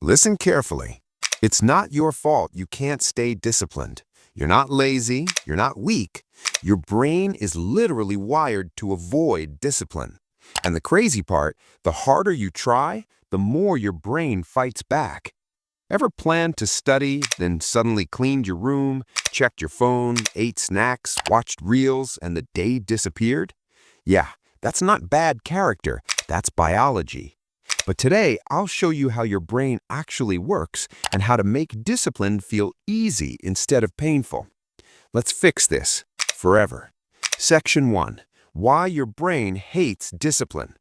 Listen carefully. It's not your fault you can't stay disciplined. You're not lazy, you're not weak. Your brain is literally wired to avoid discipline. And the crazy part, the harder you try, the more your brain fights back. Ever planned to study, then suddenly cleaned your room, checked your phone, ate snacks, watched reels, and the day disappeared? Yeah, that's not bad character, that's biology. But today, I'll show you how your brain actually works and how to make discipline feel easy instead of painful. Let's fix this forever. Section 1. Why your brain hates discipline.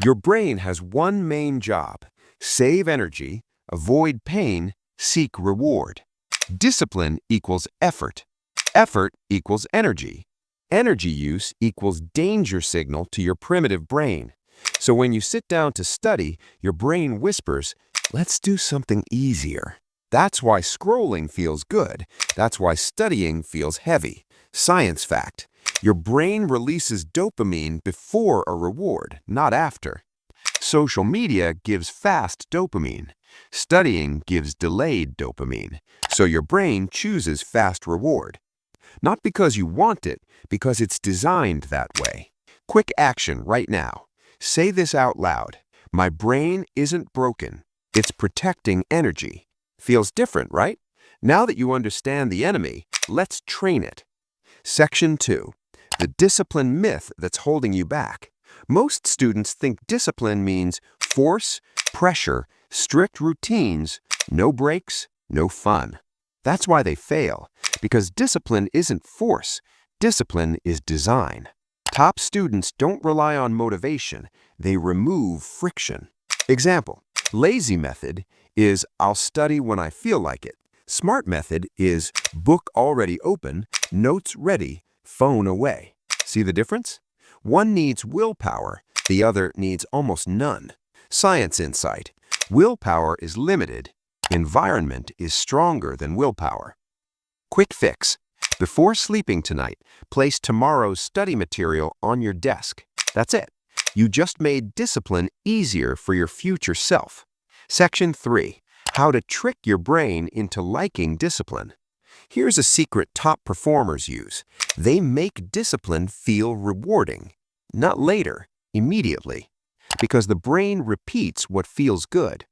Your brain has one main job: save energy, avoid pain, seek reward. Discipline equals effort. Effort equals energy. Energy use equals danger signal to your primitive brain. So when you sit down to study, your brain whispers, "Let's do something easier." That's why scrolling feels good. That's why studying feels heavy. Science fact: your brain releases dopamine before a reward, not after. Social media gives fast dopamine. Studying gives delayed dopamine. So your brain chooses fast reward. Not because you want it, because it's designed that way. Quick action right now. Say this out loud. My brain isn't broken. It's protecting energy. Feels different, right? Now that you understand the enemy, let's train it. Section 2. The discipline myth that's holding you back. Most students think discipline means force, pressure, strict routines, no breaks, no fun. That's why they fail, because discipline isn't force. Discipline is design. Top students don't rely on motivation, they remove friction. Example: lazy method is I'll study when I feel like it. Smart method is book already open, notes ready, phone away. See the difference? One needs willpower, the other needs almost none. Science insight: willpower is limited, environment is stronger than willpower. Quick fix: before sleeping tonight, place tomorrow's study material on your desk. That's it. You just made discipline easier for your future self. Section 3. How to trick your brain into liking discipline. Here's a secret top performers use. They make discipline feel rewarding. Not later, immediately. Because the brain repeats what feels good.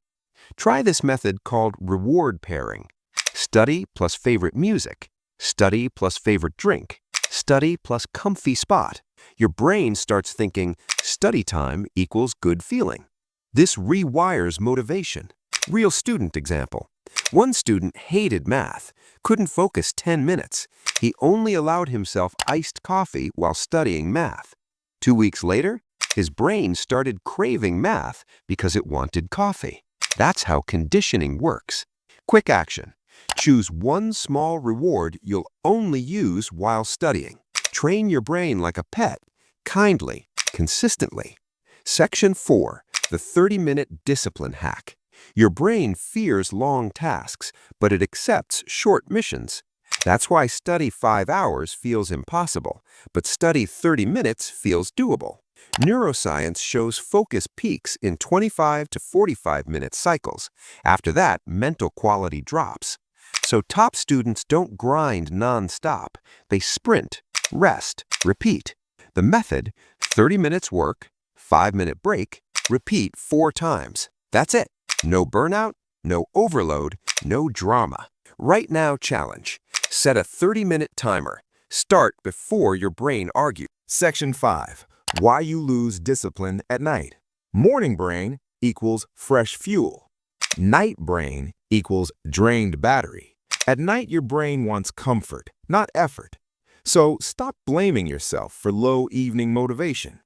Try this method called reward pairing. Study plus favorite music. Study plus favorite drink. Study plus comfy spot. Your brain starts thinking study time equals good feeling. This rewires motivation. Real student example. One student hated math, couldn't focus 10 minutes. He only allowed himself iced coffee while studying math. 2 weeks later, his brain started craving math because it wanted coffee. That's how conditioning works. Quick action. Choose one small reward you'll only use while studying. Train your brain like a pet, kindly, consistently. Section 4. The 30-minute discipline hack. Your brain fears long tasks, but it accepts short missions. That's why study 5 hours feels impossible, but study 30 minutes feels doable. Neuroscience shows focus peaks in 25 to 45-minute cycles. After that, mental quality drops. So top students don't grind non-stop. They sprint, rest, repeat. The method: 30 minutes work, 5-minute break, repeat 4 times. That's it. No burnout, no overload, no drama. Right now challenge. Set a 30-minute timer. Start before your brain argues. Section 5. Why you lose discipline at night. Morning brain equals fresh fuel. Night brain equals drained battery. At night, your brain wants comfort, not effort. So stop blaming yourself for low evening motivation.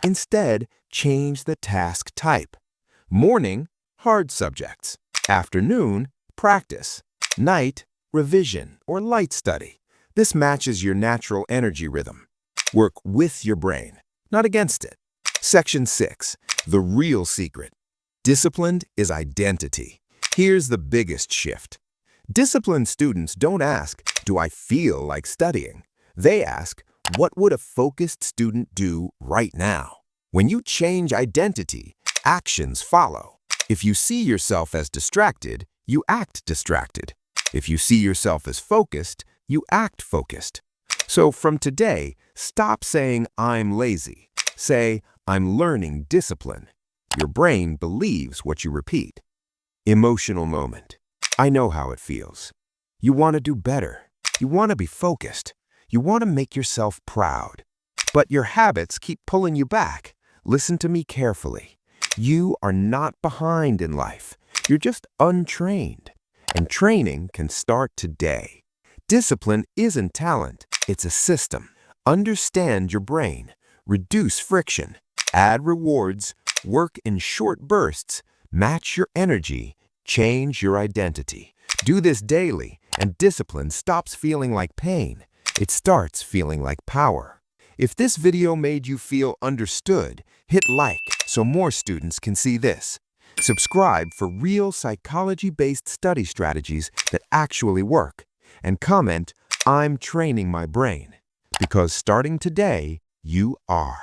Instead, change the task type. Morning, hard subjects. Afternoon, practice. Night, revision or light study. This matches your natural energy rhythm. Work with your brain, not against it. Section 6. The real secret. Disciplined is identity. Here's the biggest shift. Disciplined students don't ask, "Do I feel like studying?" They ask, "What would a focused student do right now?" When you change identity, actions follow. If you see yourself as distracted, you act distracted. If you see yourself as focused, you act focused. So from today, stop saying, I'm lazy. Say, I'm learning discipline. Your brain believes what you repeat. Emotional moment. I know how it feels. You want to do better. You want to be focused. You want to make yourself proud. But your habits keep pulling you back. Listen to me carefully. You are not behind in life. You're just untrained. And training can start today. Discipline isn't talent. It's a system. Understand your brain. Reduce friction. Add rewards. Work in short bursts. Match your energy. Change your identity. Do this daily, and discipline stops feeling like pain. It starts feeling like power. If this video made you feel understood, hit like so more students can see this. Subscribe for real psychology-based study strategies that actually work. And comment, I'm training my brain. Because starting today, you are.